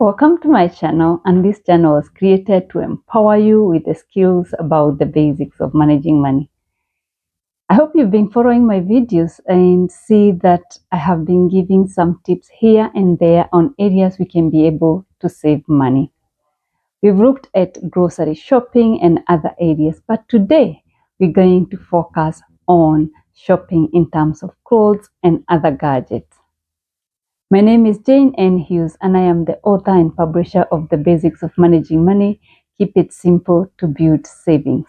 Welcome to my channel, and this channel was created to empower you with the skills about the basics of managing money. I hope you've been following my videos and see that I have been giving some tips here and there on areas we can be able to save money. We've looked at grocery shopping and other areas, but today we're going to focus on shopping in terms of clothes and other gadgets. My name is Jane N. Hughes, and I am the author and publisher of The Basics of Managing Money. Keep it simple to build savings.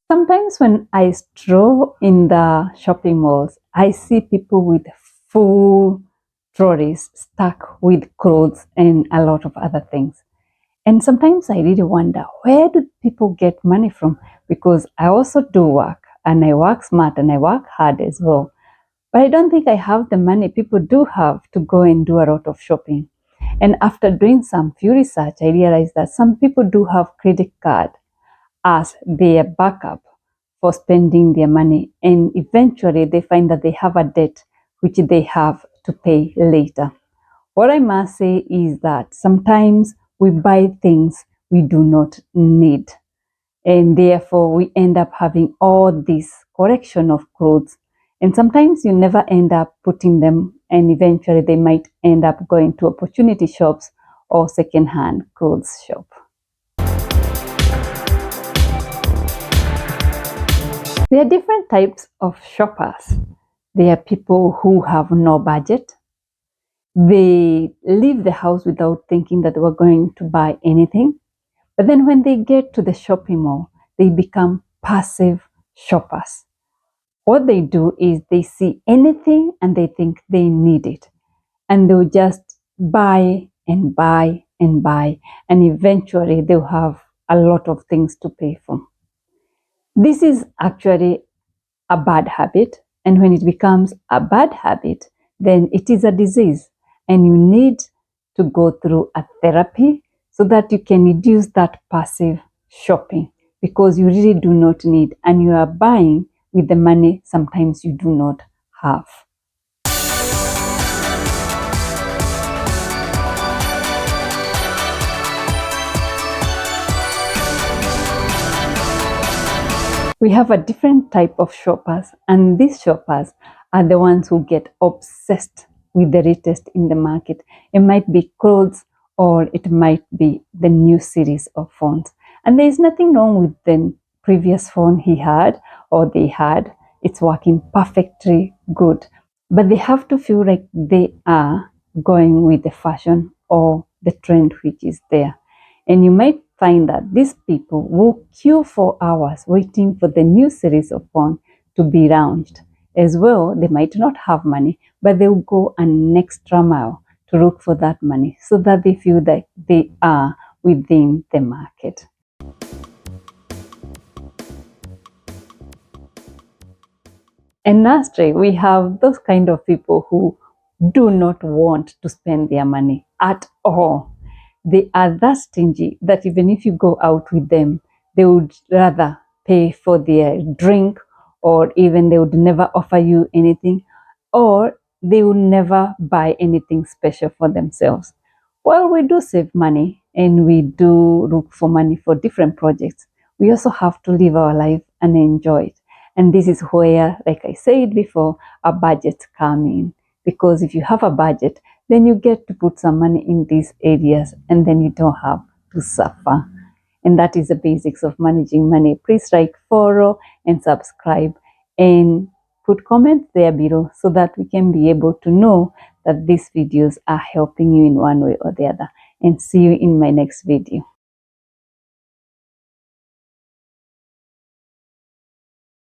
Sometimes when I stroll in the shopping malls, I see people with full trolleys stuck with clothes and a lot of other things. And sometimes I really wonder, where do people get money from? Because I also do work, and I work smart and I work hard as well. But I don't think I have the money people do have to go and do a lot of shopping. And after doing some few research, I realized that some people do have credit card as their backup for spending their money. And eventually they find that they have a debt which they have to pay later. What I must say is that sometimes we buy things we do not need. And therefore we end up having all this collection of clothes. And sometimes you never end up putting them, and eventually they might end up going to opportunity shops or second-hand clothes shop. There are different types of shoppers. There are people who have no budget. They leave the house without thinking that they were going to buy anything. But then when they get to the shopping mall, they become passive shoppers. What they do is they see anything and they think they need it. And they'll just buy and buy and buy. And eventually they'll have a lot of things to pay for. This is actually a bad habit. And when it becomes a bad habit, then it is a disease. And you need to go through a therapy so that you can reduce that passive shopping, because you really do not need, and you are buying with the money sometimes you do not have. We have a different type of shoppers, and these shoppers are the ones who get obsessed with the latest in the market. It might be clothes, or it might be the new series of phones. And there is nothing wrong with the previous phone he had or they had. It's working perfectly good. But they have to feel like they are going with the fashion or the trend which is there. And you might find that these people will queue for hours waiting for the new series of phone to be launched. As well, they might not have money, but they will go an extra mile to look for that money so that they feel that they are within the market. And lastly, we have those kind of people who do not want to spend their money at all. They are that stingy that even if you go out with them, they would rather pay for their drink, or even they would never offer you anything, or they would never buy anything special for themselves. Well, we do save money and we do look for money for different projects. We also have to live our life and enjoy it. And this is where, like I said before, our budgets come in. Because if you have a budget, then you get to put some money in these areas, and then you don't have to suffer. And that is the basics of managing money. Please like, follow, and subscribe, and put comments there below so that we can be able to know that these videos are helping you in one way or the other. And see you in my next video.